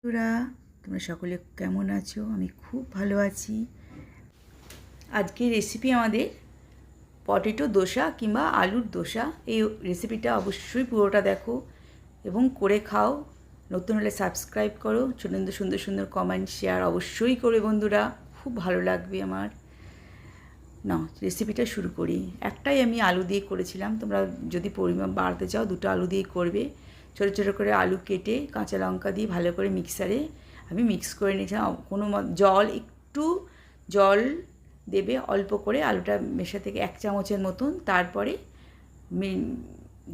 বন্ধুরা, তোমরা সকলে কেমন আছো? আমি খুব ভালো আছি। আজকের রেসিপি আমাদের পটেটো দোসা কিংবা আলুর দোসা। এই রেসিপিটা অবশ্যই পুরোটা দেখো এবং করে খাও। নতুন হলে সাবস্ক্রাইব করো, সুন্দর সুন্দর সুন্দর কমেন্ট শেয়ার অবশ্যই করবে বন্ধুরা, খুব ভালো লাগবে আমার। না, রেসিপিটা শুরু করি। একটাই আমি আলু দিয়ে করেছিলাম, তোমরা যদি পরিমাণ বাড়াতে চাও দুটো আলু দিয়ে করবে। ছোটো ছোটো করে আলু কেটে কাঁচা লঙ্কা দিয়ে ভালো করে মিক্সারে আমি মিক্স করে নিয়েছিলাম। জল একটু জল দেবে অল্প করে, আলুটা মেশা থেকে 1 চামচের মতন। তারপরে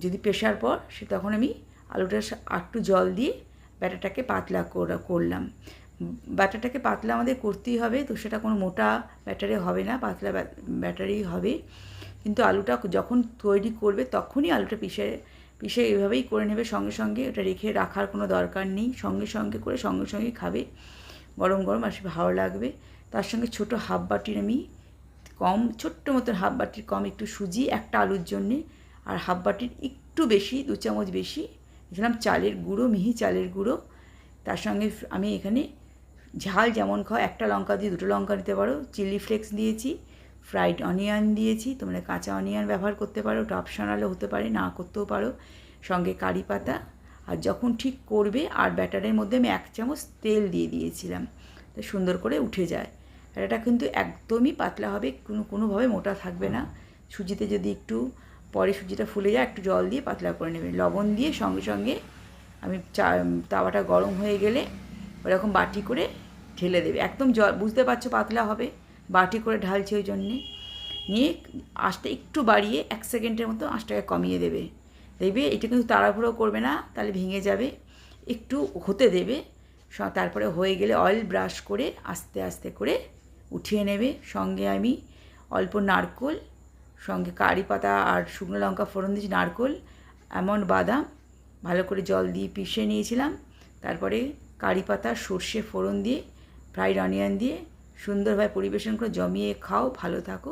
যদি পেশার পর তখন আমি আলুটা একটু জল দিয়ে ব্যাটারটাকে পাতলা করলাম। ব্যাটারটাকে পাতলা আমাদের করতেই হবে, তো সেটা কোনো মোটা ব্যাটারে হবে না, পাতলা ব্যাটারেই হবে। কিন্তু আলুটা যখন তৈরি করবে তখনই আলুটা পিষে এভাবেই করে নেবে। সঙ্গে সঙ্গে ওটা রাখার কোনো দরকার নেই, সঙ্গে সঙ্গে করে সঙ্গে সঙ্গে খাবে, গরম গরম আর ভালো লাগবে। তার সঙ্গে ছোটো হাফ বাটির আমি ছোট্ট মতন হাফ বাটির কম একটু সুজি, একটা আলুর জন্যে, আর হাফ বাটির একটু বেশি 2 চামচ বেশি দিলাম চালের গুঁড়ো, মিহি চালের গুঁড়ো। তার সঙ্গে আমি এখানে ঝাল যেমন খাও, একটা লঙ্কা দিয়ে 2টো লঙ্কা নিতে পারো, চিলি ফ্লেক্স দিয়েছি, ফ্রাইড অনিয়ন দিয়েছি, তোমরা কাঁচা অনিয়ন ব্যবহার করতে পারো, ওটা অপশনালও হতে পারে, না করতেও পারো। সঙ্গে কারি পাতা। আর যখন ঠিক করবে আর ব্যাটারের মধ্যে আমি 1 চামচ তেল দিয়ে দিয়েছিলাম, তো সুন্দর করে উঠে যায়। আর এটা কিন্তু একদমই পাতলা হবে, কোনোভাবে মোটা থাকবে না। সুজিতে যদি একটু পরে সুজিটা ফুলে যায় একটু জল দিয়ে পাতলা করে নেবে, লবণ দিয়ে। সঙ্গে সঙ্গে আমি তাওয়াটা গরম হয়ে গেলে ওরকম বাটি করে ঢেলে দেবে। একদম জল বুঝতে পারছো পাতলা হবে, বাটি করে ঢালছি ওই জন্যে। নিয়ে আঁচটা একটু বাড়িয়ে 1 সেকেন্ডের মতো আঁচটাকে কমিয়ে দেবে। দেখবে এটা কিন্তু তাড়াহুড়ো করবে না, তাহলে ভেঙে যাবে, একটু হতে দেবে। তারপরে হয়ে গেলে অয়েল ব্রাশ করে আস্তে আস্তে করে উঠিয়ে নেবে। সঙ্গে আমি অল্প নারকোল, সঙ্গে কারি পাতা আর শুকনো লঙ্কা ফোড়ন দিয়েছি, নারকোল, আমন্ড, বাদাম ভালো করে জল দিয়ে পিষে নিয়েছিলাম। তারপরে কারি পাতা, সর্ষে ফোড়ন দিয়ে, ফ্রাইড অনিয়ন দিয়ে সুন্দরভাবে পরিবেশন করে জমিয়ে খাও। ভালো থাকো।